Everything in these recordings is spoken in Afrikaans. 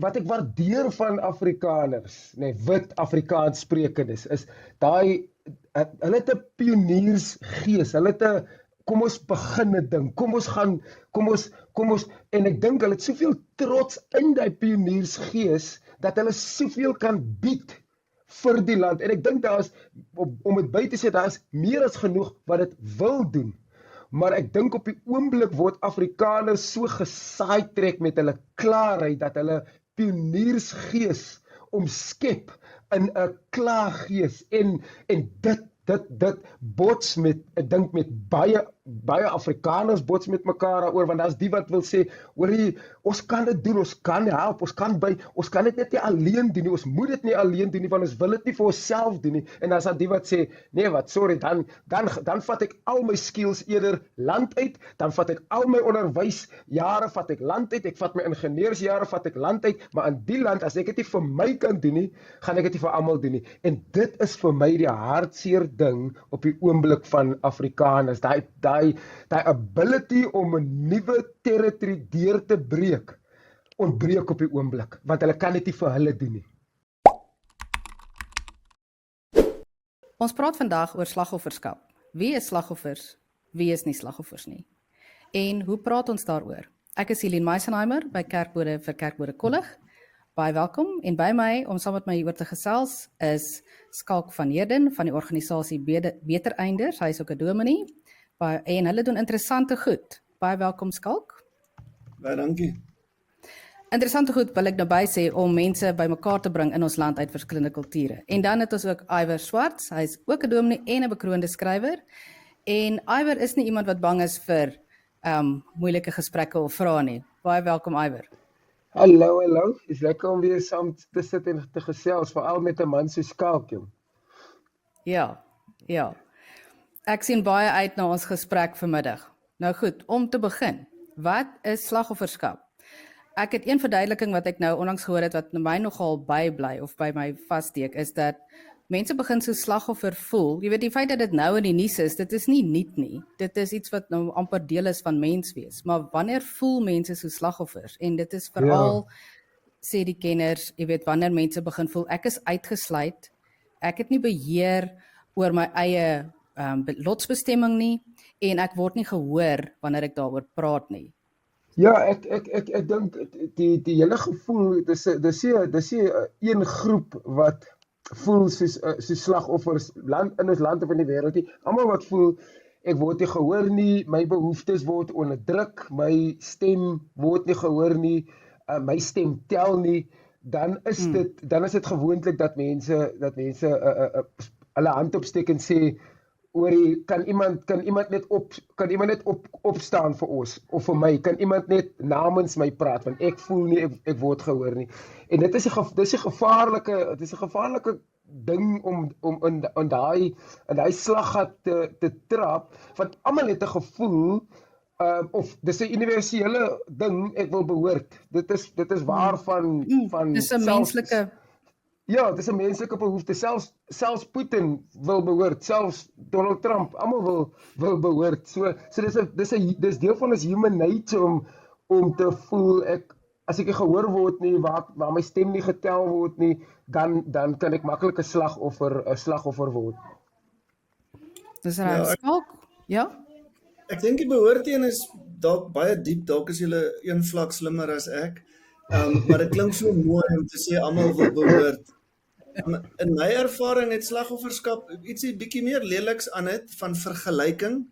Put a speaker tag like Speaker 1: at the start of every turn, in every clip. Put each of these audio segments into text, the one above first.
Speaker 1: wat ek waardeer van Afrikaners, wit Afrikaans sprekendes, is daai, hulle het 'n pioniersgees, hulle het 'n, kom ons begin 'n ding, kom ons, en ek dink hulle het soveel trots in daai pioniersgees, dat hulle soveel kan bied vir die land, en ek dink daar is, om dit by te sê, daar is meer as genoeg wat dit wil doen. Maar ek dink op die oomblik word Afrikaners so gesaaitrek met hulle klaarheid, dat hulle pioniersgees omskep in 'n klaargees, en dit bots met, ek dink met baie Afrikaners bots met mekaar daaroor, want daar's die wat wil sê, hoorie, ons kan dit doen, ons kan help, ons kan dit net nie alleen doen nie, ons moet dit nie alleen doen nie, want ons wil dit nie vir onsself doen nie, en dan is daar die wat sê, nee wat, sorry, dan vat ek al my skills eerder land uit, dan vat ek al my onderwysjare, vat ek land uit, ek vat my ingenieursjare, vat ek land uit, maar in die land, as ek dit nie vir my kan doen nie, gaan ek dit nie vir almal doen nie, en dit is vir my die hartseer ding op die oomblik van Afrikaners, daai ability om 'n nuwe territory deur te breek, ontbreek op die oomblik, want hulle kan dit nie vir hulle doen nie.
Speaker 2: Ons praat vandag oor slagofferskap. Wie is slagoffers? Wie is nie slagoffers nie? En hoe praat ons daaroor? Ek is Helene Meisenheimer by Kerkbode vir Kerkbode Kollig. Baie welkom, en by my, om saam met my hieroor te gesels, is Skalk van Heerden van die organisasie Betereinders, hy is ook 'n dominee, en hulle doen interessante goed. Baie welkom, Skalk.
Speaker 3: Baie dankie.
Speaker 2: Interessante goed wil ek naby sê, om mense bymekaar te bring in ons land uit verskillende kulture. En dan het ons ook Iwer Swarts, hy is ook 'n dominee en 'n bekroonde skrywer. En Iwer is nie iemand wat bang is vir moeilike gesprekke of vrae nie. Baie welkom, Iwer.
Speaker 1: Hallo, is lekker om weer saam te sit en te gesels, veral met 'n man so Skalk, jong.
Speaker 2: Ja. Ek sien baie uit na ons gesprek vanmiddag. Nou goed, om te begin, wat is slagofferskap? Ek het een verduideliking wat ek nou onlangs gehoor het, wat my nogal bybly of by my vassteek, is dat mense begin so slagoffer voel. Jy weet, die feit dat dit nou in die nuus is, dit is nie nuut nie. Dit is iets wat nou amper deel is van menswees. Maar wanneer voel mense so slagoffers? En dit is veral, sê die kenners, jy weet, wanneer mense begin voel, ek is uitgesluit, ek het nie beheer oor my eie lotsbestemming nie, en ek word nie gehoor wanneer ek daaroor praat nie.
Speaker 1: Ja, ek dink die hele gevoel, dis een groep wat voel soos slagoffers in ons land of in die wêreld nie. Almal wat voel, ek word nie gehoor nie, my behoeftes word onderdruk, my stem word nie gehoor nie, my stem tel nie, dan is dit gewoonlik dat mense hulle hand opsteek en sê, hoorie, kan iemand net opstaan vir ons, of vir my, kan iemand net namens my praat, want ek voel nie, ek word gehoor nie. En dit is 'n gevaarlike ding om in daai slaggat te trap, want almal het 'n gevoel, of dis 'n universele ding, ek wil behoort. Dit is waar van
Speaker 2: dis 'n menslike.
Speaker 1: Ja, dis 'n menslike behoefte. Selfs Putin wil behoort, selfs Donald Trump, almal wil behoort. So dis deel van ons human nature om te voel, as ek nie gehoor word nie, waar my stem nie getel word nie, dan kan ek maklik 'n slagoffer word.
Speaker 2: Dis reg, Skalk? Ja?
Speaker 3: Ek dink die behoorte een is dalk baie diep, dalk is julle een vlak slimmer as ek. Maar dit klink so mooi om te sê almal wil behoort. In my ervaring het slagofferskap ietsie bietjie meer leliks aan dit, van vergelyking,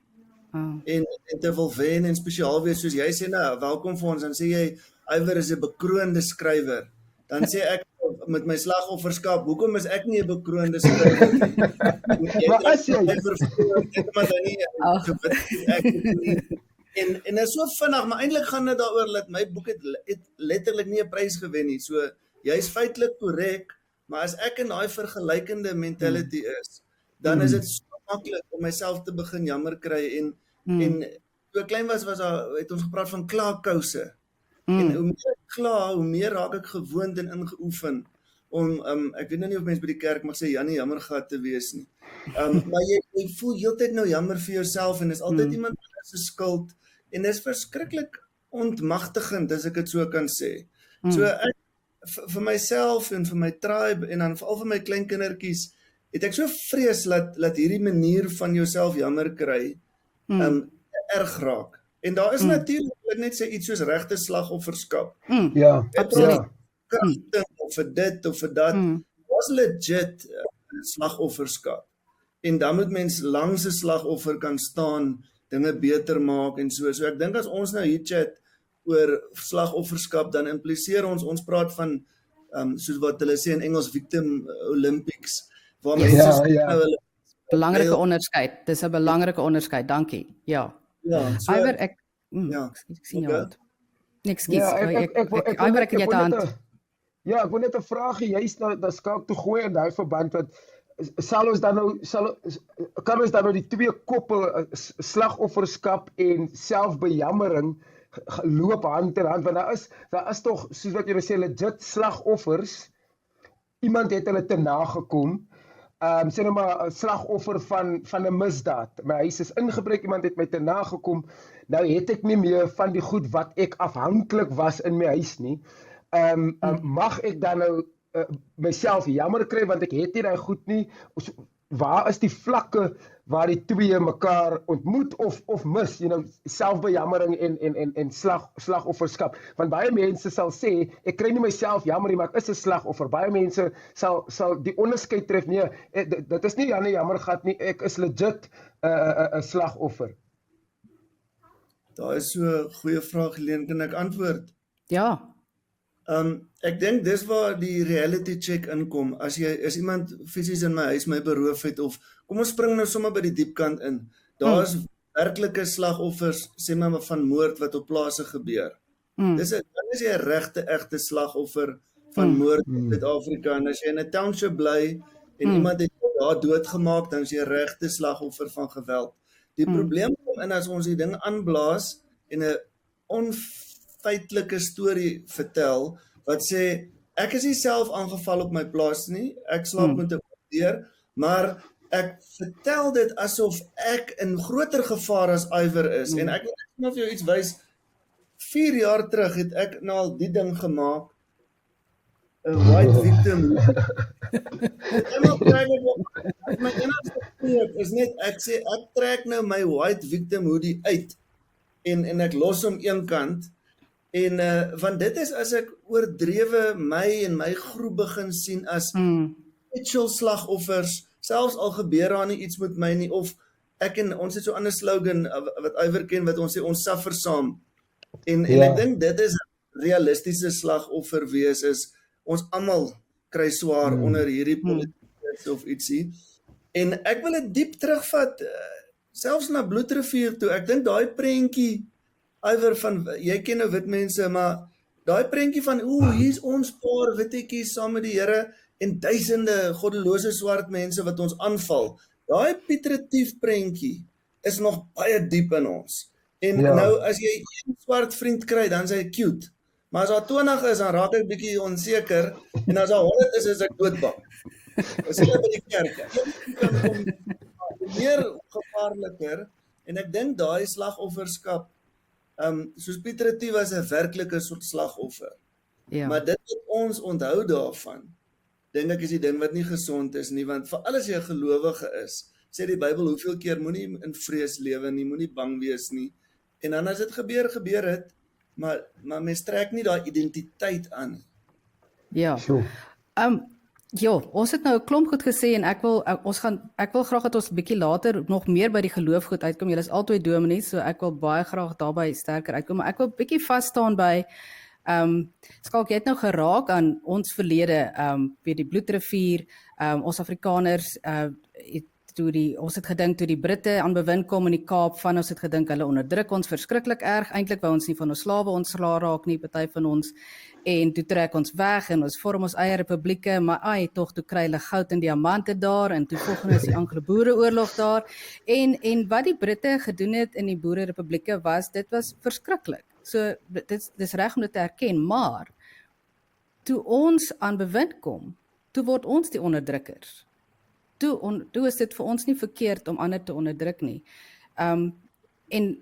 Speaker 3: en te wil wen en spesiaal wees, soos jy sê, nou, welkom vir ons, dan sê jy, Iwer is 'n bekroonde skrywer, dan sê ek, met my slagofferskap, hoekom is ek nie 'n bekroonde skrywer nie?
Speaker 1: Maar as jy
Speaker 3: En dit is so vinnig, maar eintlik gaan dit daaroor dat my boek het letterlik nie 'n prys gewen nie. So jy's feitelik korrek, maar as ek in daai vergelykende mentality is, dan is dit so maklik om myself te begin jammer kry en toe ek klein was het ons gepraat van klaarkouse. En hoe meer ek kla, hoe meer raak ek gewoond en ingeoefen om ek weet nou nie of mense by die kerk mag sê Jannie jammergat te wees nie. Maar jy voel heeltyd nou jammer vir jouself en is altyd iemand anders se skuld en dis verskriklik ontmagtigend as ek dit so kan sê. So ek vir myself en vir my tribe en dan veral vir my kleinkindertjies, het ek so vrees dat hierdie manier van jouself jammer kry, erg raak. En daar is natuurlik, ek net sê iets soos regte slagofferskap.
Speaker 1: Ja,
Speaker 2: Absoluut.
Speaker 3: Kragting of vir dit of vir dat. Was legit slagofferskap. En dan moet mens langs 'n slagoffer kan staan, dinge beter maak en so. So ek dink as ons nou hier chat oor slagofferskap, dan impliseer ons praat van soos wat hulle sê in Engels victim Olympics, waar mense hulle
Speaker 2: belangrike onderskeid. Dis 'n belangrike onderskeid. Dankie. Ja.
Speaker 3: so,
Speaker 2: Iwer ek ek sien jou hand. Ekskuus. Iwer ek het jou hand.
Speaker 1: Ja, ek wil net 'n vraagie juist na Skalk toe gooi in daai verband wat kan ons dan nou die twee koppe slagofferskap en selfbejammering loop hand in hand, want daar is tog, soos wat jy sê, legit slagoffers. Iemand het hulle te nagekom. Sê nou maar 'n slagoffer van 'n misdaad. My huis is ingebreek, iemand het my te nagekom. Nou het ek nie meer van die goed wat ek afhanklik was in my huis nie. Mag ek dan nou myself jammer kry want ek het nie daai goed nie? Waar is die vlakke waar die twee mekaar ontmoet of mis, selfbejammering en slagofferskap? Want baie mense sal sê, ek kry nie myself jammer nie, maar ek is 'n slagoffer. Baie mense sal die onderskeid tref, nee, dit is nie Janne jammer gehad nie, ek is legit 'n slagoffer.
Speaker 3: Daar is so 'n goeie vraag, Helene, kan ek antwoord?
Speaker 2: Ja.
Speaker 3: Ek dink dis waar die reality check inkom. As iemand fisies in my huis my beroof het, of kom ons spring nou sommer by die diep kant in. Daar is werklike slagoffers, sê maar van moord wat op plase gebeur. Dan is jy 'n regte, egte slagoffer van moord in Suid-Afrika. En as jy in 'n township bly en iemand het jou daar doodgemaak, dan is jy 'n regte slagoffer van geweld. Die probleem kom in as ons die ding aanblaas en 'n onfeitelike storie vertel, wat sê, ek is nie self aangeval op my plaas nie, ek slaap met 'n deur, maar ek vertel dit asof ek in groter gevaar as Iwer is, en ek wil vir jou iets wys. 4 jaar terug het ek nou al die ding gemaak, 'n white victim. My enigste punt is net, ek sê, ek trek nou my white victim hoodie uit, en ek los hom een kant, en want dit is as ek oordrewe my groep begin sien as actual slagoffers, selfs al gebeur daar nie iets met my nie, of ons het so 'n ander slogan wat Iwer ken, wat ons sê, ons suffer saam. En ek dink dit is realistiese slagoffer wees, is ons almal kry swaar onder hierdie politiek of ietsie. En ek wil dit diep terugvat, selfs na Bloedrivier toe. Ek dink daai prentjie, Iwer, van, jy ken nou wit mense, maar daai prentjie van, hier's ons paar wittetjies saam met die Here en duisende goddelose swart mense wat ons aanval. Daai Piet Retief prentjie is nog baie diep in ons. En nou, as jy 'n swart vriend kry, dan is hy cute. Maar as daar 20 is, dan raak ek bietjie onseker, en as daar 100 is ek doodbang. Dis hulle by die kerk. Meer gevaarliker, en ek dink daai slagofferskap, soos Piet Retief was 'n werklike soort slagoffer. Maar dit wat ons onthou daarvan, dink ek is die ding wat nie gesond is nie, want vir alles jy 'n gelowige is, sê die Bybel, hoeveel keer moenie in vrees lewe nie, moenie bang wees nie. En dan as dit gebeur het, maar mens trek nie daai identiteit aan nie.
Speaker 2: Ja. Ons het nou 'n klomp goed gesê, en ek wil graag dat ons 'n bietjie later nog meer by die geloof goed uitkom. Julle is albei dominees, so ek wil baie graag daarby sterker uitkom, maar ek wil bietjie vas staan by Skalk, jy het nou geraak aan ons verlede, by die Bloedrivier, ons Afrikaners, ons het gedink toe die Britte aan bewind kom in die Kaap, ons het gedink hulle onderdruk ons verskriklik erg, eintlik wou ons nie van ons slawe ontslaa raak nie, party van ons, en toe trek ons weg en ons vorm ons eie republieke, maar toe kry hulle goud en diamante daar, en toe volgende is die Anglo-Boereoorlog daar, en wat die Britte gedoen het in die boererepublieke dit was verskriklik. So, dis reg om dit te erken, maar toe ons aan bewind kom, toe word ons die onderdrukkers. Toe is dit vir ons nie verkeerd om ander te onderdruk nie. En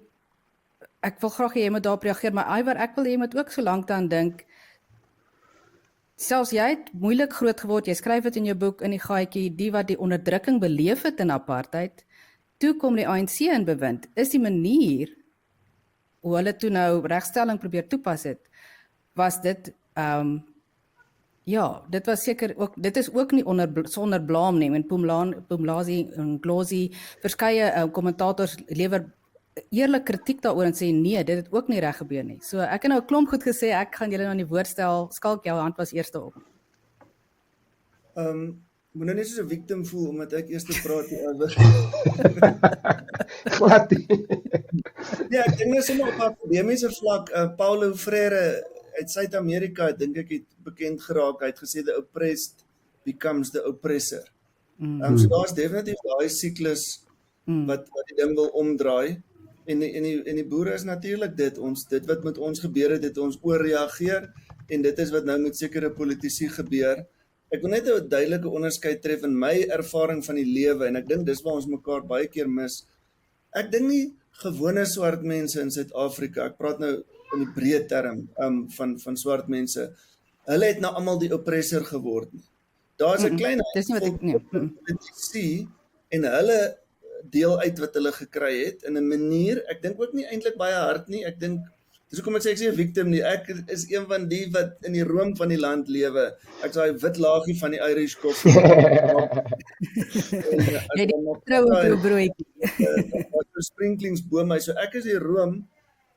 Speaker 2: ek wil graag hê jy moet daarop reageer, maar Iwer, ek wil jy moet ook so lank dan dink, selfs jy het moeilik groot geword, jy skryf dit in jou boek in die gaatjie, die wat die onderdrukking beleef het in apartheid, toe kom die ANC in bewind, is die manier hoe hulle toe nou regstelling probeer toepas het, was dit, ja, dit was seker ook, dit is ook nie sonder blaam nie, en Phumlazi en Glozi, verskeie kommentators lewer eerlik kritiek daaroor en sê nee, dit het ook nie reg gebeur nie. So ek het nou 'n klomp goed gesê, ek gaan julle nou aan die woord stel. Skalk, jou hand was eerste op.
Speaker 3: Moet nou net soos 'n victim voel omdat ek eers praat oor.
Speaker 1: Glad nie.
Speaker 3: Ja, ek dink dis sommer op 'n akademiese vlak. Paulo Freire uit Suid-Amerika, dink ek het bekend geraak. Hy het gesê the oppressed becomes the oppressor. So daar's definitief daai siklus wat die ding wil omdraai. En die boere is natuurlik dit wat met ons gebeur het ons oorreageer en dit is wat nou met sekere politici gebeur. Ek wil net 'n duidelike onderskeid tref in my ervaring van die lewe en ek dink dis waar ons mekaar baie keer mis. Ek dink nie gewone swart mense in Suid-Afrika, ek praat nou in die breë term van swart mense, hulle het nou almal die oppressor geword nie. Daar's 'n klein politici en hulle deel uit wat hulle gekry het in 'n manier, ek dink ook nie eintlik baie hard nie, ek dink, dis hoekom ek sê ek is 'n victim nie, ek is een van die wat in die room van die land lewe, ek is daai wit laagie van die Irish koffie.
Speaker 2: Jy die troue broodjie.
Speaker 3: Wat sprinklings bo my, so ek is die room,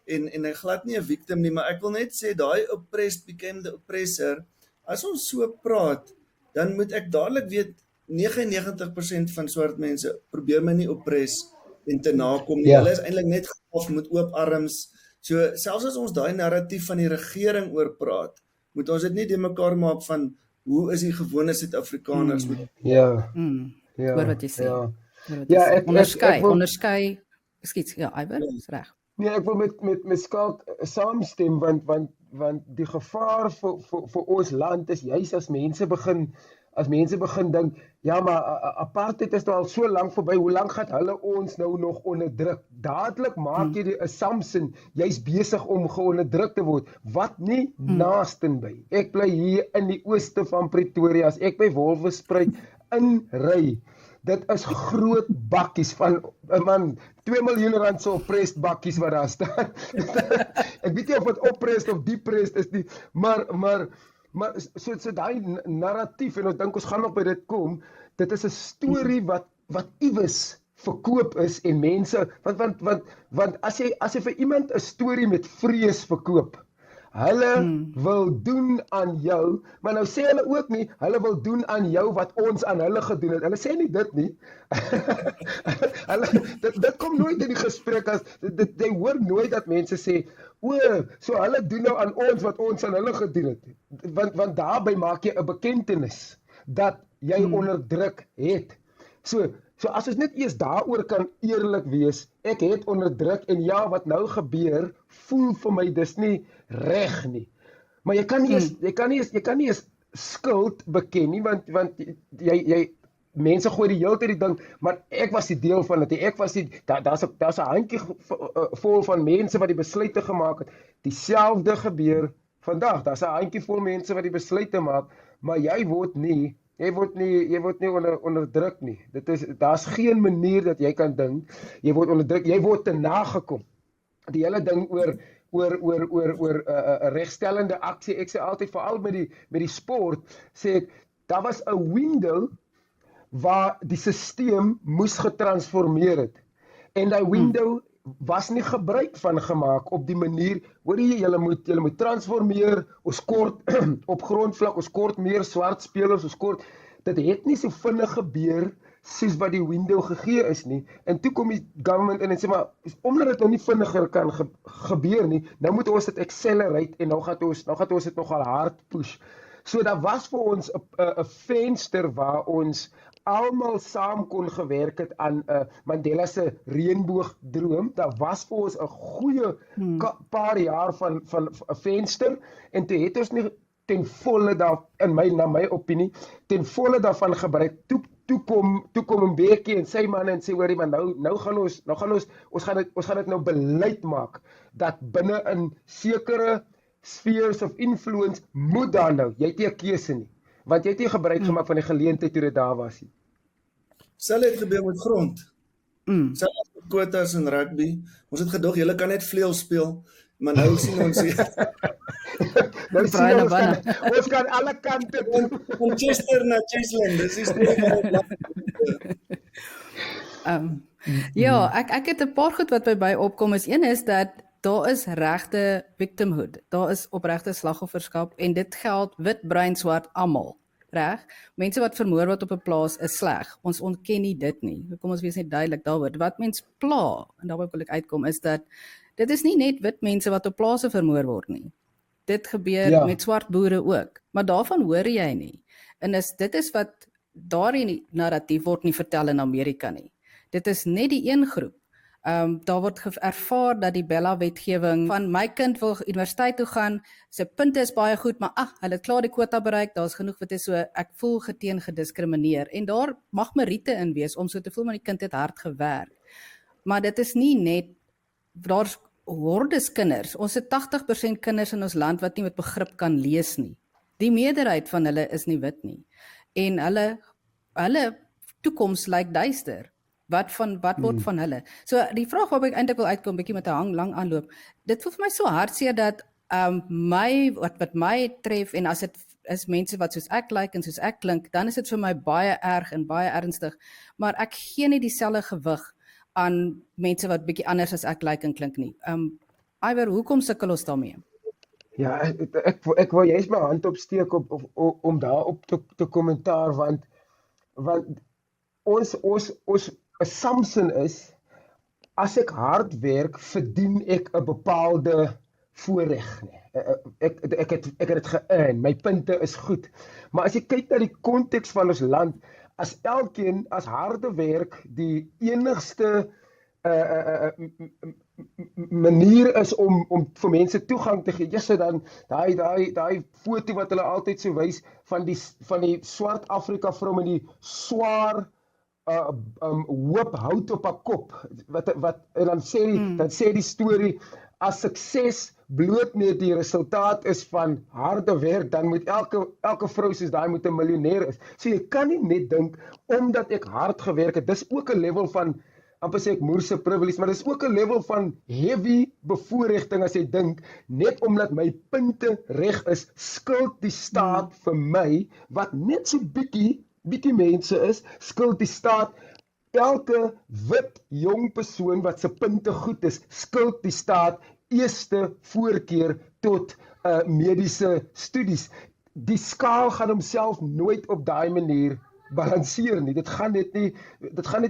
Speaker 3: en ek glad nie 'n victim nie, maar ek wil net sê, daai oppressed became the oppressor, as ons so praat, dan moet ek dadelik weet, 99% van swart mense probeer my nie oppress en te nakom nie. Hulle is eintlik net geaf met oop arms. So selfs as ons daai narratief van die regering oor praat, moet ons dit nie de mekaar maak van hoe is die gewone Suid-Afrikaners met
Speaker 2: Hoor wat jy sê.
Speaker 1: Ja, ek
Speaker 2: onderskei. Skiet, ja, Iwer, is reg.
Speaker 1: Nee, ek wil met Skalk saamstem want die gevaar vir ons land is juis as mense begin dink, ja maar apartheid is nou al so lank verby, hoe lank gaan hulle ons nou nog onderdruk? Dadelik maak jy die assumption, jy's besig om geonderdruk te word, wat nie naastenby. Ek bly hier in die ooste van Pretoria, as ek by Wolwesspruit inry, dit is groot bakkies van, man, 2 miljoen rand so oppressed bakkies wat daar staan. Ek weet nie of het oppressed of depressed is nie, maar so daai narratief, en ek dink ons gaan op by dit kom, dit is 'n storie wat iewes verkoop is en mense, want as jy vir iemand 'n storie met vrees verkoop, hulle wil doen aan jou, maar nou sê hulle ook nie, hulle wil doen aan jou wat ons aan hulle gedoen het. Hulle sê nie dit nie. dit kom nooit in die gesprek as, jy hoor nooit dat mense sê, so hulle doen nou aan ons wat ons aan hulle gedoen het. Want daarby maak jy 'n bekentenis dat jy onderdruk het. So as ons net eers daaroor kan eerlik wees, ek het onderdruk en ja, wat nou gebeur, voel vir my dis nie reg nie. Maar jy kan nie eens skuld beken nie, want jy mense gooi die hele tyd die ding, maar ek was die deel van dit. Ek was die daar's 'n handjie vol van mense wat die besluite gemaak het. Dieselfde gebeur vandag. Daar's 'n handjie vol mense wat die besluite maak, maar jy word nie onderdruk nie. Daar's geen manier dat jy kan dink, jy word onderdruk, jy word te nagekom. Die hele ding oor regstellende aksie, ek sê altyd, veral met die sport, sê ek, daar was 'n window waar die stelsel moes getransformeer het. En daai window was nie gebruik van gemaak op die manier, hoor jy, julle moet transformeer, ons kort op grondvlak, ons kort meer swart spelers, dit het nie so vinnig gebeur soos wat die window gegee is nie, en toe kom die government in en sê, maar omdat dit nou nie vinniger kan gebeur nie, nou moet ons dit accelerate, en nou gaan ons dit nogal hard push. So daar was vir ons 'n venster waar ons almal saam kon gewerk het aan Mandela se reënboogdroom. Daar was vir ons 'n goeie paar jaar van 'n venster, en toe het ons nie ten volle na my opinie, ten volle daarvan gebruik. Toe kom Mbeki en sy manne en sê, hoorie, maar nou gaan ons gaan dit nou beleid maak, dat binne in sekere spheres of influence moet daar nou. Jy het nie 'n keuse nie. Want jy het nie gebruik gemaak van die geleentheid toe dit daar was nie.
Speaker 3: Sal het gebeur met grond. Sal met quotas in rugby. Ons het gedog, julle kan net vleuel speel, maar nou sien ons
Speaker 1: Nou sien ons kan alle kante doen.
Speaker 3: Manchester na Chaseland, dis die storie van
Speaker 2: Ja, ek het 'n paar goed wat by opkom. Een is dat daar is regte victimhood. Daar is opregte slagofferskap en dit geld wit, bruin, swart almal. Reg? Mense wat vermoor word op 'n plaas is sleg. Ons ontken nie dit nie. Kom ons wees net duidelik daaroor. Wat mens pla, en daarby wil ek uitkom, is dat dit is nie net wit mense wat op plase vermoor word nie. Dit gebeur met swart boere ook. Maar daarvan hoor jy nie. En dit is wat daardie narratief word nie vertel in Amerika nie. Dit is net die een groep. Daar word ervaar dat die Bella-wetgewing van my kind wil universiteit toe gaan, sy punte is baie goed, maar hulle het klaar die kwota bereik, daar's genoeg wat is so, ek voel gediskrimineer. En daar mag meriete in wees om so te voel, maar die kind het hard gewerk. Maar dit is nie net, daar's hordes kinders, ons het 80% kinders in ons land wat nie met begrip kan lees nie. Die meerderheid van hulle is nie wit nie. En hulle toekoms lyk duister. Wat word van hulle? So die vraag waarop ek eintlik wil uitkom, bietjie met 'n lang aanloop. Dit voel vir my so hartseer dat wat my tref, en as dit is mense wat soos ek lyk en soos ek klink, dan is dit vir my baie erg en baie ernstig. Maar ek gee nie dieselfde gewig aan mense wat bietjie anders as ek lyk en klink nie. Iwer, hoekom sukkel ons daarmee?
Speaker 1: Ja, ek wil juist my hand opsteek om daarop te kommentaar, want ons assumption is, as ek hard werk, verdien ek 'n bepaalde voorreg. Ek het dit ge-earn, my punte is goed. Maar as jy kyk na die konteks van ons land, as elkeen, as harde werk die enigste manier is om vir mense toegang te gee. So dan daai foto wat hulle altyd so wys van die swart Afrika vrou met die swaar hoop hout op haar kop, en dan sê die storie, as sukses bloot net die resultaat is van harde werk, dan moet elke vrou soos daai moet 'n miljonair is. So jy kan nie net dink, omdat ek hard gewerk het, dis ook 'n level van, amper sê ek moerse privilege, maar dis ook 'n level van heavy bevoorregting as jy dink, net omdat my punte reg is, skuld die staat vir my, wat net so bietjie mense is, skuld die staat elke wit jong persoon wat se punte goed is, skuld die staat eerste voorkeur tot mediese studies. Die skaal gaan homself nooit op daai manier balanseer nie. Dit gaan net nie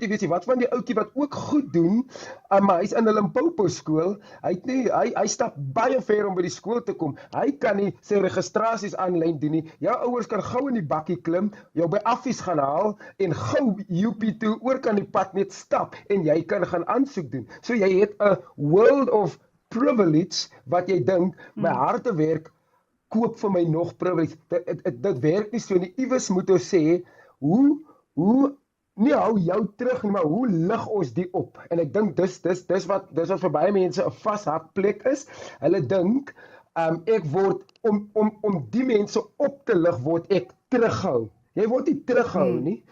Speaker 1: wees nie. Wat van die ouetjie wat ook goed doen, maar hy's in 'n Limpopo skool, hy stap baie ver om by die skool te kom. Hy kan nie sy registrasies aanlyn doen nie. Jou ouers kan gou in die bakkie klim, jou by Affies gaan haal en gou UP toe oor kan die pad net stap en jy kan gaan aansoek doen. So jy het 'n world of privilege wat jy dink, my harde werk koop vir my nog privilege. Dit werk nie so nie. Iewers moet ons sê, hoe nie hou jou terug nie, maar hoe lig ons die op? En ek dink dis wat vir baie mense 'n vashakplek is. Hulle dink ek word om die mense op te lig, word ek terughou. Jy word nie terughou nie.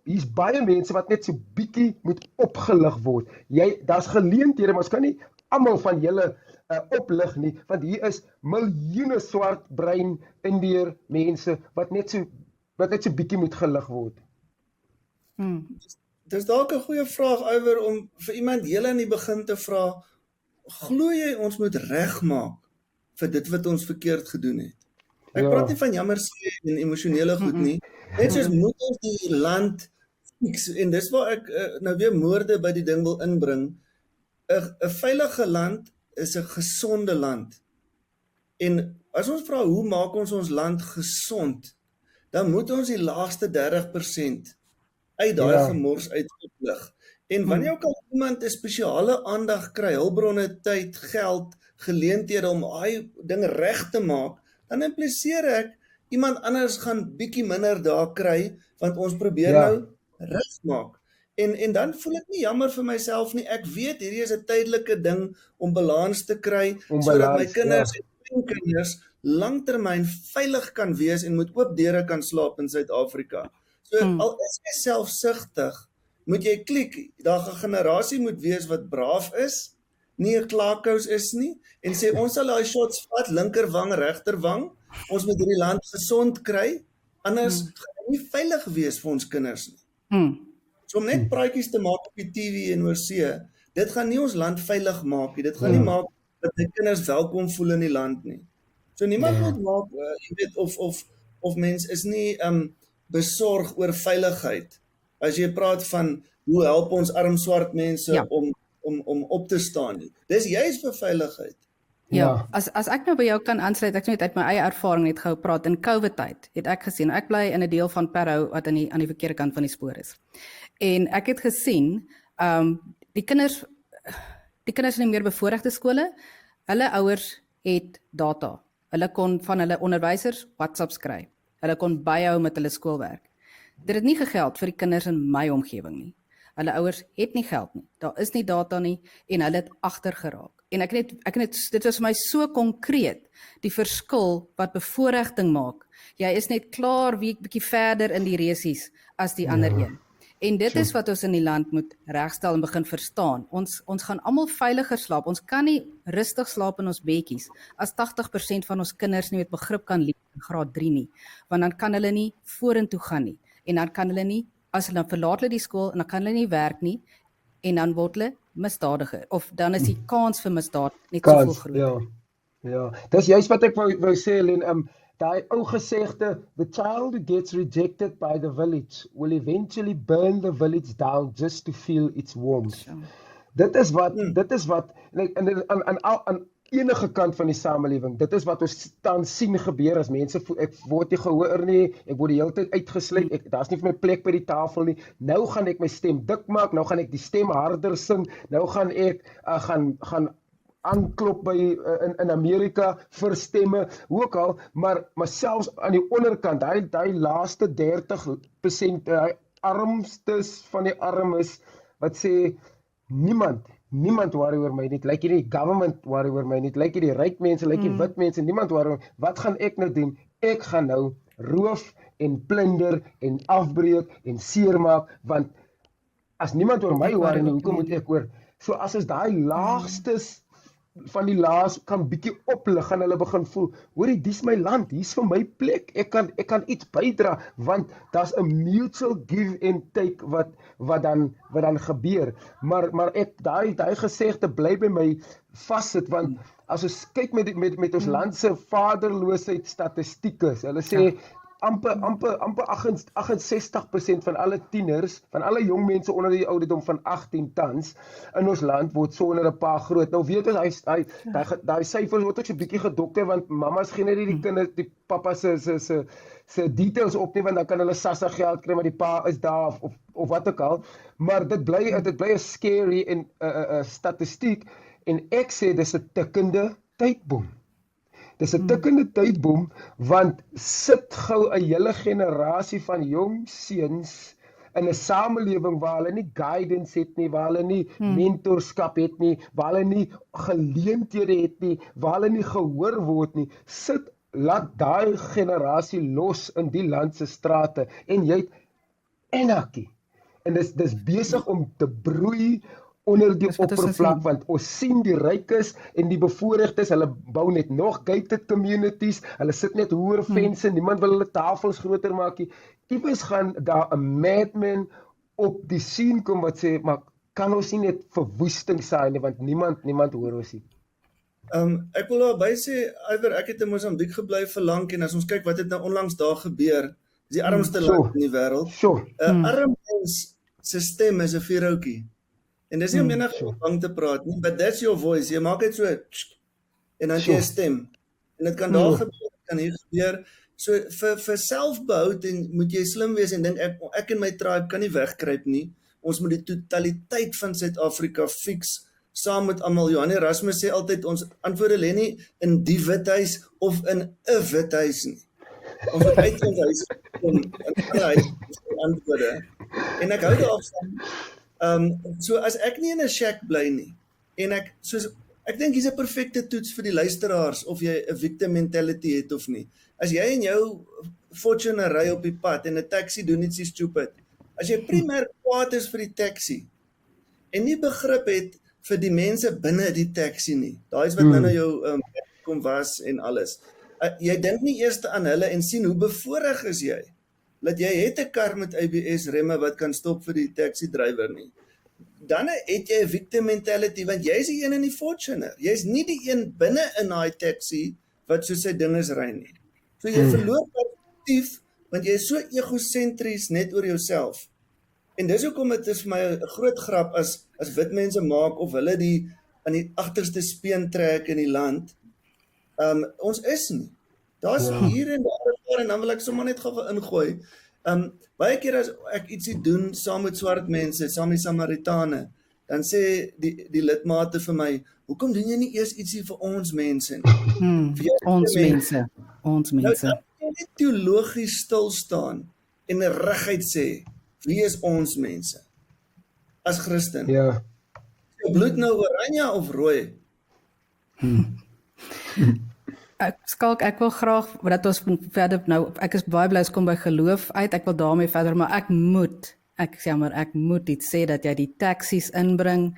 Speaker 1: Hier's baie mense wat net so bietjie moet opgelig word. Daar's geleenthede, maar ons kan nie almal van julle oplig nie, want hier is miljoene swart, bruin, Indiër mense wat net so bietjie moet gelig word.
Speaker 3: Dis dalk 'n goeie vraag, Iwer, om vir iemand heel aan die begin te vra, glo jy ons moet regmaak vir dit wat ons verkeerd gedoen het? Ek praat nie van jammer sê en emosionele goed nie. Net soos moet ons die land fix, en dis waar ek nou weer moorde by die ding wil inbring. 'n veilige land is 'n gesonde land. En as ons vra hoe maak ons land gesond, dan moet ons die laagste 30% uit daai gemors uitoplig. En wanneer kan iemand 'n spesiale aandag kry, hulpbronne, tyd, geld, geleenthede om daai ding reg te maak, dan impliseer ek iemand anders gaan bietjie minder daar kry, want ons probeer nou regmaak. En dan voel ek nie jammer vir myself nie. Ek weet hierdie is 'n tydelike ding om balans te kry, sodat my kinders en kinders langtermyn veilig kan wees en met oop deure kan slaap in Suid-Afrika. So al is jy selfsugtig, moet jy klik, daar 'n generasie moet wees wat braaf is, nie 'n klaakous is nie, en sê ons sal daai shots vat, linkerwang, regterwang, ons moet hierdie land gesond kry, anders gaan dit nie veilig wees vir ons kinders nie. So om net praatjies te maak op die TV en oor see, dit gaan nie ons land veilig maak nie, dit gaan nie maak dat die kinders welkom voel in die land nie. So niemand moet maak, jy weet, of mens is nie besorg oor veiligheid. As jy praat van hoe help ons arm swart mense om op te staan nie. Dis juist vir veiligheid.
Speaker 2: Ja, as ek nou by jou kan aansluit, ek net uit my eie ervaring net gou praat, in COVID-tyd het ek gesien, ek bly in 'n deel van Parow wat aan die verkeerde kant van die spoor is. En ek het gesien, die kinders in die meer bevoorregte skole, hulle ouers het data. Hulle kon van hulle onderwysers WhatsApps kry. Hulle kon byhou met hulle skoolwerk. Dit het nie gegeld vir die kinders in my omgewing nie. Hulle ouers het nie geld nie. Daar is nie data nie en hulle het agtergeraak. En ek net dit was vir my so konkreet die verskil wat bevoorregting maak. Jy is net klaar bietjie verder in die resies as die ander een. En dit is wat ons in die land moet regstel en begin verstaan. Ons gaan almal veiliger slaap. Ons kan nie rustig slaap in ons bedjies as 80% van ons kinders nie met begrip kan leef in graad 3 nie. Want dan kan hulle nie vorentoe gaan nie. En dan kan hulle nie, as hulle verlaat hulle die skool en dan kan hulle nie werk nie en dan word hulle misdadiger. Of dan is die kans vir misdaad net soveel groter.
Speaker 1: Ja. Dis juist wat ek wou sê, Helen. Daai ou gesegde, the child who gets rejected by the village will eventually burn the village down just to feel its warmth. Dit is wat aan enige kant van die samelewing, dit is wat ons dan sien gebeur as mense voel, ek word nie gehoor nie, ek word die hele tyd uitgesluit, daar's nie vir my plek by die tafel nie, nou gaan ek my stem dik maak, nou gaan ek die stem harder sing, nou gaan ek gaan aanklop by in Amerika vir stemme, hoe ook al, maar selfs aan die onderkant, daai laaste 30%, die armstes van die armes, wat sê, niemand worry oor my nie, lyk nie die government worry oor my nie, lyk nie die ryk mense, lyk nie wit mense, niemand worry oor my, wat gaan ek nou doen? Ek gaan nou roof en plunder en afbreek en seermaak, want as niemand oor my worry nie, hoekom moet ek oor? So as is daai laagstes van die laas kan bietjie oplig en hulle begin voel, hoorie, dis my land, hier's vir my plek, ek kan iets bydra, want daar's 'n mutual give and take wat dan gebeur. Maar ek daai gesegde bly by my vassit, want as ons kyk met ons land se vaderloosheid statistieke, hulle sê amper 68% van alle tieners, van alle jong mense onder die ouderdom van 18 tans in ons land word sonder 'n pa groot. Nou weet ons daai syfers word ook so 'n bietjie gedokter, want mamas gee net die kinders die pappa se details op nie, want dan kan hulle SASSA geld kry, maar die pa is daar of wat ook al. Maar dit bly 'n scary en statistiek, en ek sê dis 'n tikkende tydbom. Dis 'n tikkende tydbom, want sit gou 'n hele generasie van jong seuns in 'n samelewing waar hulle nie guidance het nie, waar hulle nie mentorskap het nie, waar hulle nie geleenthede het nie, waar hulle nie gehoor word nie. Laat daai generasie los in die land se strate, en jy het anarchy. En dis besig om te broei onder die oppervlak, want ons sien die rykes en die bevoorregtes, hulle bou net nog gated communities, hulle sit net hoër fense, niemand wil hulle tafels groter maak nie. Iewers gaan daar 'n madman op die scene kom wat sê, maar kan ons nie net verwoesting saai nie, want niemand hoor ons nie.
Speaker 3: Ek wil daarby sê, Iver, ek het in Mosambiek gebly vir lank, en as ons kyk wat het nou onlangs daar gebeur, is die armste land in die wêreld. Arm mens se stem is 'n vuurhoutjie. En dis nie om enige bang te praat nie, but that's your voice. Jy maak dit so, en dan jy stem. En dit kan daar gebeur, kan hier gebeur. So vir selfbehoud moet jy slim wees en dink ek en my tribe kan nie wegkruip nie. Ons moet die totaliteit van Suid-Afrika fix saam met almal. Johan Erasmus sê altyd ons antwoorde lê nie in die wit huis of in 'n wit huis nie. Ons moet uit ons huis kom en huis antwoorde. En ek hou daarvan. So as ek nie in 'n shack bly nie, en ek soos Ek dink hier's 'n perfekte toets vir die luisteraars of jy 'n victim mentality het of nie. As jy in jou Fortuner ry op die pad en 'n taxi doen iets stupid, as jy primêr kwaad is vir die taxi en nie begrip het vir die mense binne die taxi nie. Daai is wat nou jou kom was en alles. Jy dink nie eers aan hulle en sien hoe bevoorreg is jy dat jy het 'n kar met ABS remme wat kan stop vir die taxi drywer nie. Dan het jy 'n victim mentality want jy's die een in die Fortuner. Jy's nie die een binne in daai taxi wat so sy dinges ry nie. So jy verloor perspektief want jy is so egosentries net oor jouself. En dis hoekom dit is vir my 'n groot grap as wit mense maak of hulle aan die agterste speen trek in die land. Ons is nie. Daar's hier en daar en dan wil ek sommer net gou ingooi. Baie keer as ek ietsie doen saam met swart mense, saam met Samaritane, dan sê die lidmate vir my, hoekom doen jy nie eers ietsie vir ons mense nie?
Speaker 2: Ons mense. Nou,
Speaker 3: dan jy net teologies stil staan en reguit sê, wie is ons mense? As Christen.
Speaker 1: Ja.
Speaker 3: Jou bloed nou oranje of rooi?
Speaker 2: Ek wil graag dat ons verder nou, ek is baie bly ons kom by geloof uit, ek wil daarmee verder, maar ek moet iets sê dat jy die taxis inbring,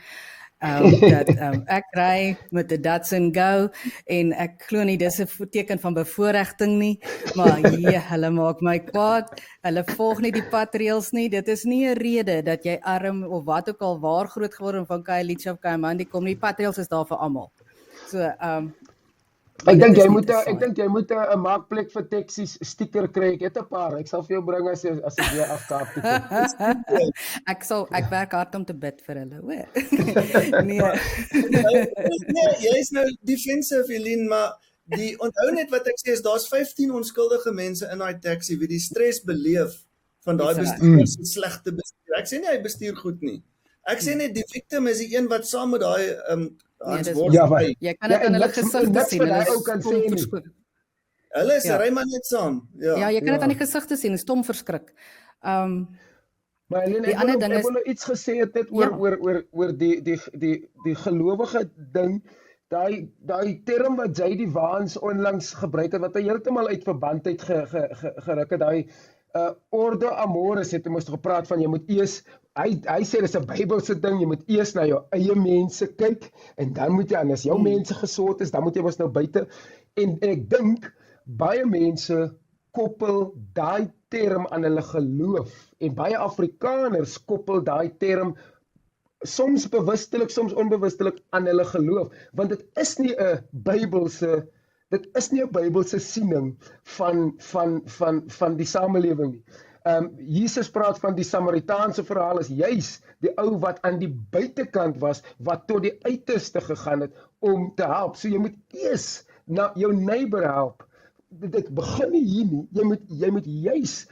Speaker 2: dat ek ry met 'n Datsun Go en ek glo nie dis 'n teken van bevoordiging nie, maar hulle maak my kwaad, hulle volg nie die padreëls nie, dit is nie 'n rede dat jy arm of wat ook al waar groot geword van Khayelitsha of Kayamandi kom nie, padreëls is daar vir almal. So
Speaker 1: Ek dink jy moet 'n maakplek vir taksies sticker kry. Ek het 'n paar. Ek sal vir jou bring as ek weer af Kaap toe kom.
Speaker 2: Ek werk hard om te bid vir hulle, hoor. Nee.
Speaker 3: Jy is nou defensive, Eileen, maar onthou net wat ek sê is daar's 15 onskuldige mense in daai taxi wie die stres beleef van daai bestuurder se slegte bestuur. Ek sê nie hy bestuur goed nie. Ek sê net die victim is die een wat saam met daai
Speaker 2: jy kan dit in hulle gesigte sien.
Speaker 3: Hulle ry maar net saam.
Speaker 2: Ja, jy kan dit aan die gesigte sien, stom verskrik.
Speaker 1: Maar Helene, ek wil nou iets gesê het net oor die gelowige ding, daai term wat J.D. Vance onlangs gebruik het, wat hy heeltemal uit verband het geruk het, daai Ordo Amoris het ons gepraat van, jy moet eers, hy sê dis 'n Bybelse ding, jy moet eers na jou eie mense kyk, en dan moet jy, en as jou mense gesond is, dan moet jy mos nou buite, en ek dink, baie mense koppel daai term aan hulle geloof, en baie Afrikaners koppel daai term, soms bewustelik, soms onbewustelik aan hulle geloof, want dit is nie 'n Bybelse siening van die samelewing nie. Jesus praat van die Samaritaanse verhaal is juis die ou wat aan die buitekant was, wat tot die uiterste gegaan het om te help. So jy moet eers na jou neighbor help. Dit begin nie hier nie. Jy moet juis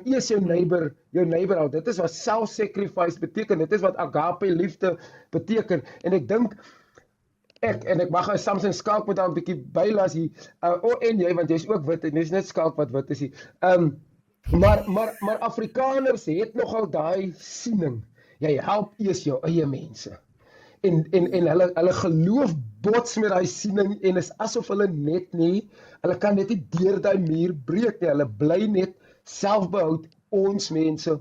Speaker 1: eers jou neighbor help. Dit is wat self-sacrifice beteken. Dit is wat agape liefde beteken. En ek dink ek mag Samson Skalk met daar 'n bietjie bylas hier. En jy, want jy's ook wit en jy's net Skalk wat wit is hier. Maar Afrikaners het nogal daai siening. Jy help eers jou eie mense. En hulle geloof bots met daai siening en is asof hulle kan net nie deur daai muur breek nie. Hulle bly net selfbehoud, ons mense.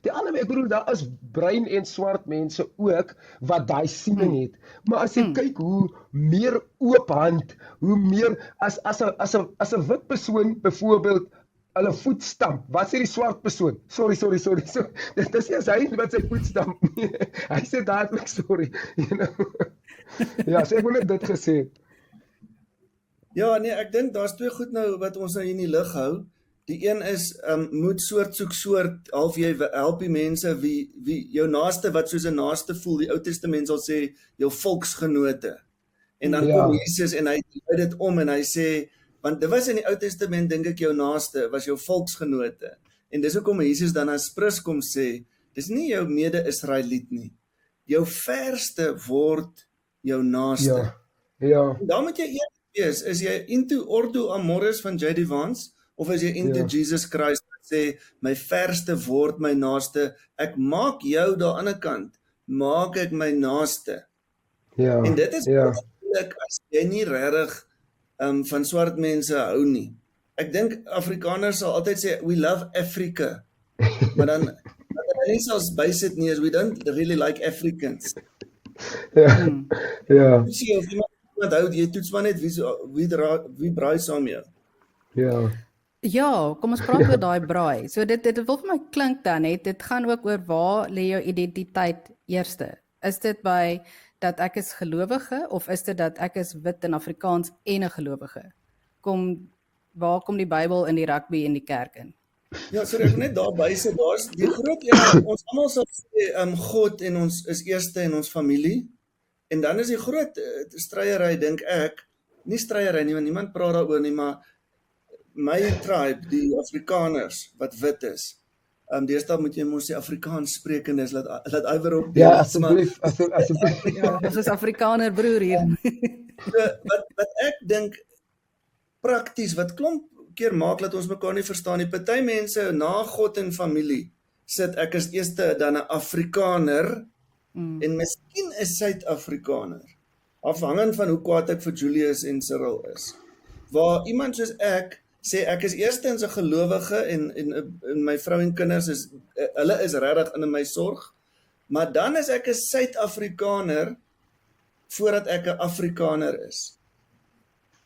Speaker 1: Die ander, ek bedoel, daar is bruin en swart mense ook wat daai siening het. Maar as jy kyk hoe meer oophand, hoe meer as 'n wit persoon byvoorbeeld hulle voet stamp. Wat sê die swart persoon? Sorry. So, dit is nie as hy wat sy voet stamp nie. Hy sê dadelik sorry. Ja, so ek wil net dit gesê.
Speaker 3: Ja, nee, ek dink daar's twee goed nou wat ons nou hier in die lig hou. Die een is moet soort soek soort, half jy help die mense wie jou naaste wat soos 'n naaste voel. Die Ou Testament sal sê jou volksgenote. En dan kom Jesus en hy draai dit om en hy sê, want dit was in die Ou Testament, dink ek, jou naaste was jou volksgenote. En dis hoekom Jesus dan as prins kom sê, dis nie jou mede-Israeliet nie. Jou verste word jou naaste.
Speaker 1: Ja.
Speaker 3: Dan moet jy eerlik wees, is jy into Ordo Amoris van J.D. Vance, of is jy into Jesus Christ wat sê, my verste word my naaste, ek maak jou daar aan die ander kant, maak ek my naaste. En dit is eintlik as jy nie regtig van swart mense hou nie. Ek dink Afrikaners sal altyd sê we love Africa, maar dan wat hulle nie sal bysit nie is we don't really like Africans.
Speaker 1: Ja. Ja.
Speaker 3: Jy sien of iemand hou, jy toets maar net wie braai saam jou.
Speaker 1: Ja.
Speaker 2: Ja, kom ons praat oor daai braai. So dit wil vir my klink dan net, dit gaan ook oor waar lê jou identiteit eerste. Is dit by dat ek is gelowige of is dit dat ek is wit en Afrikaans en 'n gelowige? Waar kom die Bybel in die rugby en die kerk in?
Speaker 3: Ja, so ek net daarby sê, daar's die groot een, ons almal sal sê God en ons is eerste in ons familie. En dan is die groot stryery, dink ek, nie stryery nie, want niemand praat daaroor nie, maar my tribe, die Afrikaners wat wit is. Deesdae moet jy mos sê Afrikaans sprekendes, laat Iwer op.
Speaker 1: Ja, asseblief.
Speaker 2: Ja, ons is Afrikaner broer hier.
Speaker 3: Wat ek dink prakties, wat klomp keer maak dat ons mekaar nie verstaan nie. Party mense na God en familie sit ek is eerste dan 'n Afrikaner en miskien 'n Suid-Afrikaner. Afhangend van hoe kwaad ek vir Julius en Cyril is. Waar iemand soos ek sê ek is eerstens 'n gelowige en my vrou en kinders is hulle is regtig in my sorg, maar dan is ek 'n Suid-Afrikaner voordat ek 'n Afrikaner is.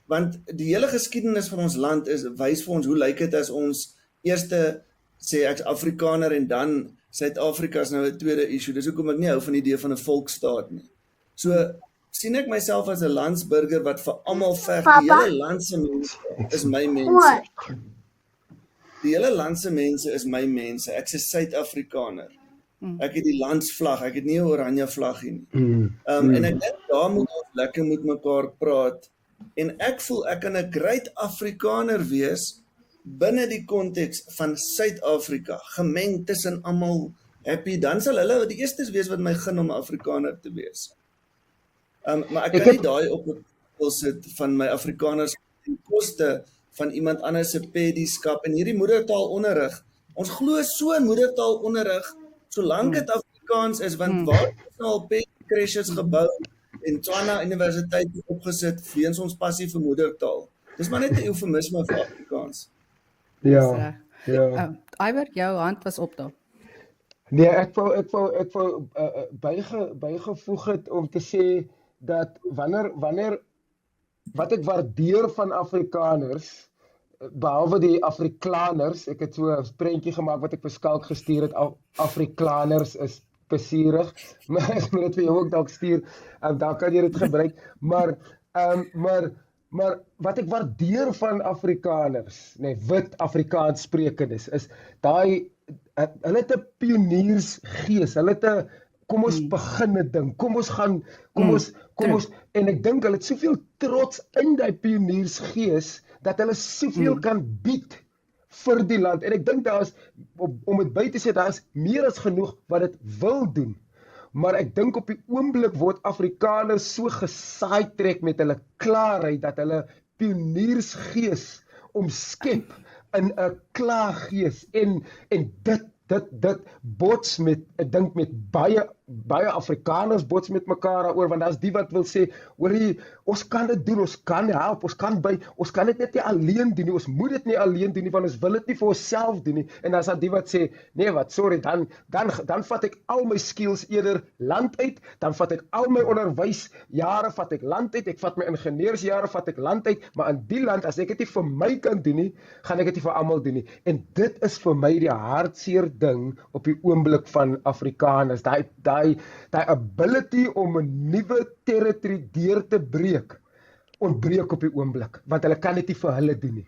Speaker 3: Want die hele geskiedenis van ons land wys vir ons hoe lyk dit as ons eerste sê ek's Afrikaner en dan Suid-Afrika is nou 'n tweede issue. Dis hoekom ek nie hou van die idee van 'n volksstaat nie. So sien ek myself as 'n landsburger wat vir almal veg. Die hele land se mense is my mense. Die hele land se mense is my mense. Ek's 'n Suid-Afrikaner. Ek het die landsvlag, ek het nie 'n oranje vlag nie. En ek dink daar moet ons lekker met mekaar praat. En ek voel ek kan 'n great Afrikaner wees binne die konteks van Suid-Afrika, gemeng tussen almal happy, dan sal hulle die eerstes wees wat my gun om 'n Afrikaner te wees. Maar ek kan nie daai op wil sit van my Afrikaners ten koste van iemand anders se pedieskap en hierdie moedertaalonderrig. Ons glo so in moedertaalonderrig solank dit Afrikaans is, want waar is nou al pedi-crashes gebou en Tswana Universiteit opgesit weens ons passie vir moedertaal. Dis maar net 'n eufemisme vir Afrikaans.
Speaker 1: Ja. Ja.
Speaker 2: Iwer, jou hand was op daar.
Speaker 1: Nee, ek wou bygevoeg het om te sê dat wanneer wat ek waardeer van Afrikaners, behalwe die Afrikaners, ek het so 'n prentjie gemaak wat ek vir Skalk gestuur het, Afrikaners is plesierig, maar ek moet dit vir jou ook dalk stuur, dan kan jy dit gebruik, maar wat ek waardeer van Afrikaners, wit Afrikaans sprekendes, is daai, hulle het 'n pioniersgees, hulle het 'n, kom ons begin 'n ding, kom ons, en ek dink hulle het soveel trots in daai pioniersgees, dat hulle soveel kan bied vir die land, en ek dink daar is, om dit by te sê, daar is meer as genoeg wat dit wil doen, maar ek dink op die oomblik word Afrikaners so gesaaitrek met hulle klaarheid, dat hulle pioniersgees omskep in 'n klaargees, en dit bots met, ek dink met baie Afrikaners bots met mekaar daaroor, want daar's die wat wil sê, hoorie, ons kan dit doen, ons kan help, ons kan dit net nie alleen doen nie, ons moet dit nie alleen doen nie, want ons wil dit nie vir onsself doen nie, en daar's die wat sê, nee wat, sorry, dan vat ek al my skills eerder land uit, dan vat ek al my onderwysjare, vat ek land uit, ek vat my ingenieursjare, vat ek land uit, maar in die land, as ek dit nie vir my kan doen nie, gaan ek dit nie vir almal doen nie, en dit is vir my die hartseer ding op die oomblik van Afrikaners, daai ability om 'n nuwe territory deur te breek, ontbreek op die oomblik, want hulle kan dit nie vir hulle doen nie.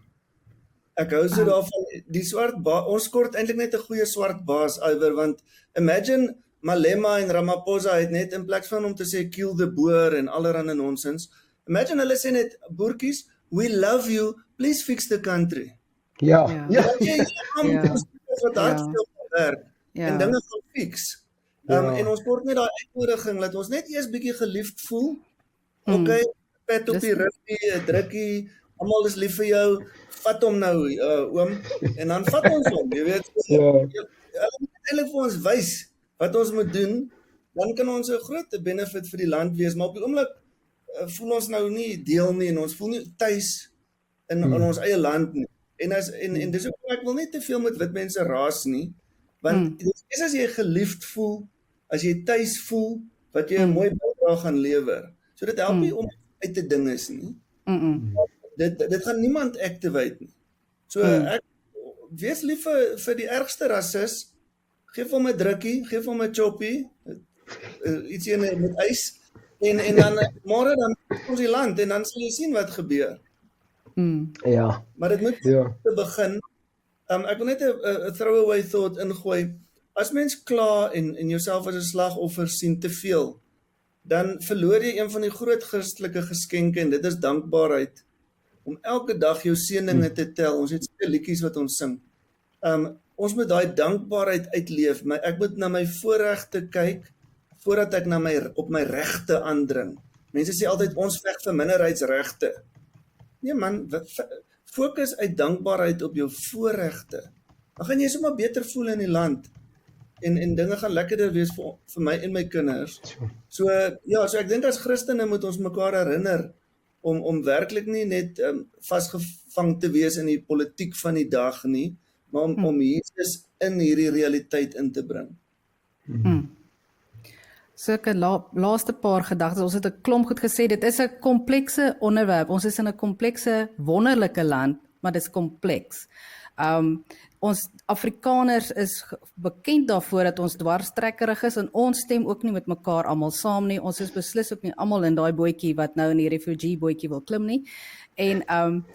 Speaker 3: Ek hou so daarvan, die swart baas, ons kort eintlik net 'n goeie swart baas, Iwer, want imagine Malema en Ramaphosa het net in plek van om te sê kill the boer en allerlei nonsens, imagine hulle sê net, boertjies, we love you, please fix the country.
Speaker 1: Ja.
Speaker 3: Wat hartstikke werk en dinge gaan fix. En ons kort net daai uitnodiging, dat ons net eers bietjie geliefd voel. Okay, pet op die ruggie, drukkie, almal is lief vir jou, vat hom nou, oom, en dan vat ons hom, jy weet. Hulle moet eintlik vir ons wys wat ons moet doen, dan kan ons 'n groot benefit vir die land wees, maar op die oomblik voel ons nou nie deel nie en ons voel nie tuis in ons eie land nie. En dis ook, ek wil nie te veel met wit mense raas nie, want dis as jy geliefd voel, as jy tuis voel, wat jy 'n mooi bydrae gaan lewer. So dit help nie om uit te ding is nie. Dit gaan niemand activate nie. So ek wees lief vir die ergste rasis, geef hom 'n drukkie, geef hom 'n choppie, ietsie met ys, en dan môre dan ons die land en dan sal jy sien wat gebeur.
Speaker 1: Ja.
Speaker 3: Maar dit moet te begin. Ek wil net 'n throwaway thought ingooi. As mens kla en jouself as 'n slagoffer sien te veel, dan verloor jy een van die groot Christelike geskenke en dit is dankbaarheid. Om elke dag jou seëninge te tel. Ons het seker liedjies wat ons sing. Ons moet daai dankbaarheid uitleef. Ek moet na my voorregte kyk voordat ek op my regte aandring. Mense sê altyd ons veg vir minderheidsregte. Nee man, fokus uit dankbaarheid op jou voorregte. Dan gaan jy sommer beter voel in die land. En dinge gaan lekkerder wees vir my en my kinders. So ek dink as Christene moet ons mekaar herinner om werklik nie net vasgevang te wees in die politiek van die dag nie, maar om Jesus in hierdie realiteit in te bring.
Speaker 2: Sulke laaste paar gedagtes, ons het 'n klomp goed gesê, dit is 'n komplekse onderwerp, ons is in 'n komplekse, wonderlike land, maar dit is kompleks. Ons Afrikaners is bekend daarvoor dat ons dwarstrekkerig is en ons stem ook nie met mekaar almal saam nie. Ons is beslis ook nie almal in daai bootjie wat nou in die refugee bootjie wil klim nie. En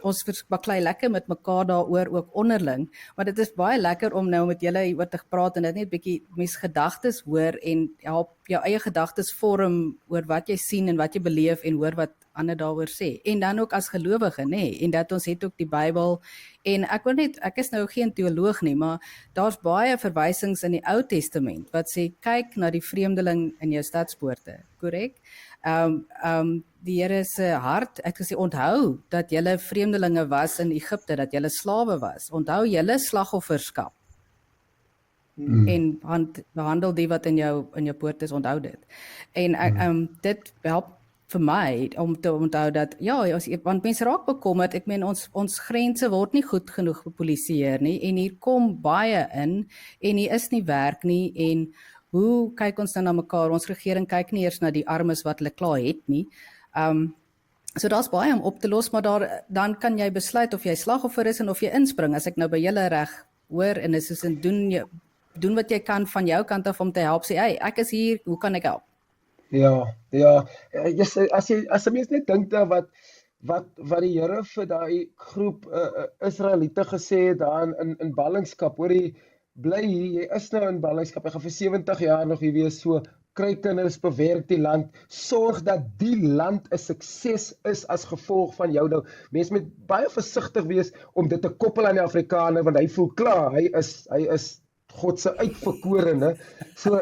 Speaker 2: ons baklei lekker met mekaar daaroor ook onderling, maar dit is baie lekker om nou met julle hieroor te praat en dit net 'n bietjie mens gedagtes hoor en help jou eie gedagtes vorm oor wat jy sien en wat jy beleef en hoor wat ander daaroor sê. En dan ook as gelowige, nê, en dat ons het ook die Bybel en ek is nou geen teoloog nie, maar daar's baie verwysings in die Ou Testament wat sê kyk na die vreemdeling in jou stadspoorte, korrek? Die Here se hart, ek gesê onthou dat julle vreemdelinge was in Egipte, dat julle slawe was. Onthou julle slagofferskap. En behandel die wat in jou poort is, onthou dit. En dit help vir my om te onthou dat want mense raak bekommerd, ek meen ons grense word nie goed genoeg gepolisieer nie en hier kom baie in en hier is nie werk nie en hoe kyk ons nou na mekaar? Ons regering kyk nie eers na die armes wat hulle klaar het nie. So daar's baie om op te los, maar dan kan jy besluit of jy slagoffer is en of jy inspring. As ek nou by julle reg hoor en is soos en doen wat jy kan van jou kant af om te help, sê hey, ek is hier, hoe kan ek help?
Speaker 1: Ja, as 'n mens net dink dat wat die Here vir daai groep Israeliete gesê het daar in ballingskap, hoor jy, bly hier, jy is nou in ballingskap, jy gaan vir 70 jaar nog hier wees, so kry kinders, bewerk die land, sorg dat die land 'n sukses is as gevolg van jou nou. Mense moet baie versigtig wees om dit te koppel aan die Afrikaner, want hy voel klaar, hy is God se uitverkorene. So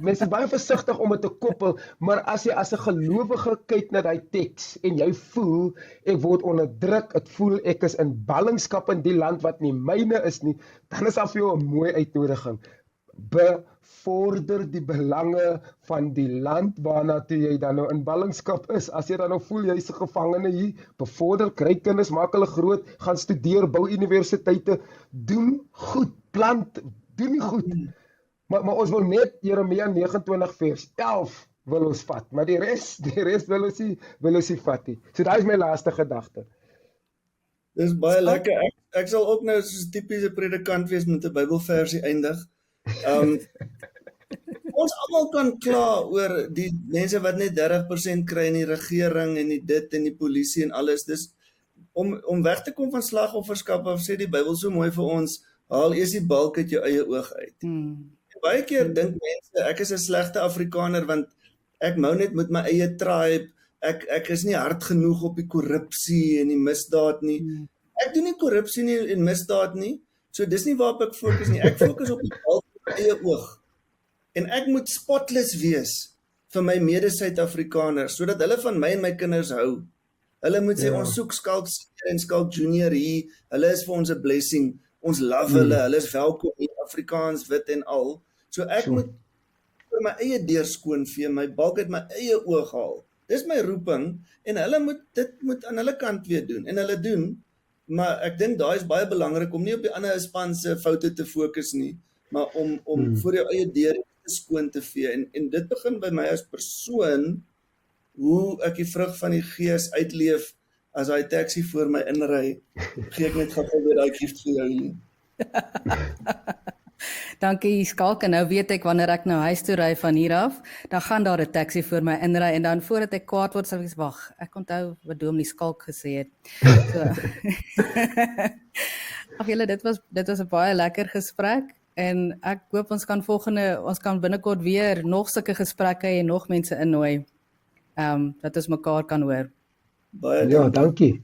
Speaker 1: mense is baie versigtig om dit te koppel, maar as jy as 'n gelowige kyk na daai teks en jy voel ek word onderdruk, ek voel ek is in ballingskap in die land wat nie myne is nie, dan is daar vir jou 'n mooi uitnodiging. Bevorder die belange van die land waarna toe jy dan nou in ballingskap is. As jy dan nou voel jy is 'n gevangene hier, bevorder, kry kinders, maak hulle groot, gaan studeer, bou universiteite, doen goed, plant, doen goed. Maar ons wil net Jeremia 29 vers 11 wil ons vat, maar die res wil ons nie vat nie. So daai is my laaste gedagte.
Speaker 3: Dis baie lekker. Ek sal ook nou soos 'n tipiese predikant wees met 'n Bybelversie eindig. Ons almal kan kla oor die mense wat net 30% kry in die regering en die dit en die polisie en alles. Dis om weg te kom van slagofferskap af, sê die Bybel so mooi vir ons, haal eers die balk uit jou eie oog uit. Baie keer dink mense, ek is 'n slegte Afrikaner want ek mou net met my eie tribe, ek is nie hard genoeg op die korrupsie en die misdaad nie. Ek doen nie korrupsie nie en misdaad nie, so dis nie waarop ek fokus nie. Ek fokus op die balk uit my eie oog. En ek moet spotless wees vir my mede-Suid-Afrikaners, sodat hulle van my en my kinders hou. Hulle moet sê, ons soek Skalk Senior en Skalk Junior hier, hulle is vir ons 'n blessing, ons love hulle is welkom hier, Afrikaans, wit en al. So ek moet vir my eie deur skoon vee, my balk uit my eie oog haal. dis my roeping en hulle moet aan hulle kant weer doen en hulle doen, maar ek dink daai is baie belangrik om nie op die ander span se foute te fokus nie, maar om voor jou eie deur skoon te vee en dit begin by my as persoon hoe ek die vrug van die gees uitleef as hy taxi voor my inry, gee ek net gou weer daai gift vir jou nie.
Speaker 2: Dankie Skalk, en nou weet ek wanneer ek nou huis toe ry van hier af, dan gaan daar 'n taxi voor my inry en dan voordat ek kwaad word sal ek sê, wag, ek onthou wat Dominee Skalk gesê het. So. Ag julle, dit was 'n baie lekker gesprek en ek hoop ons kan binnekort weer nog sulke gesprekke en nog mense innooi, dat ons mekaar kan hoor.
Speaker 3: Baie
Speaker 1: Ja, dankie.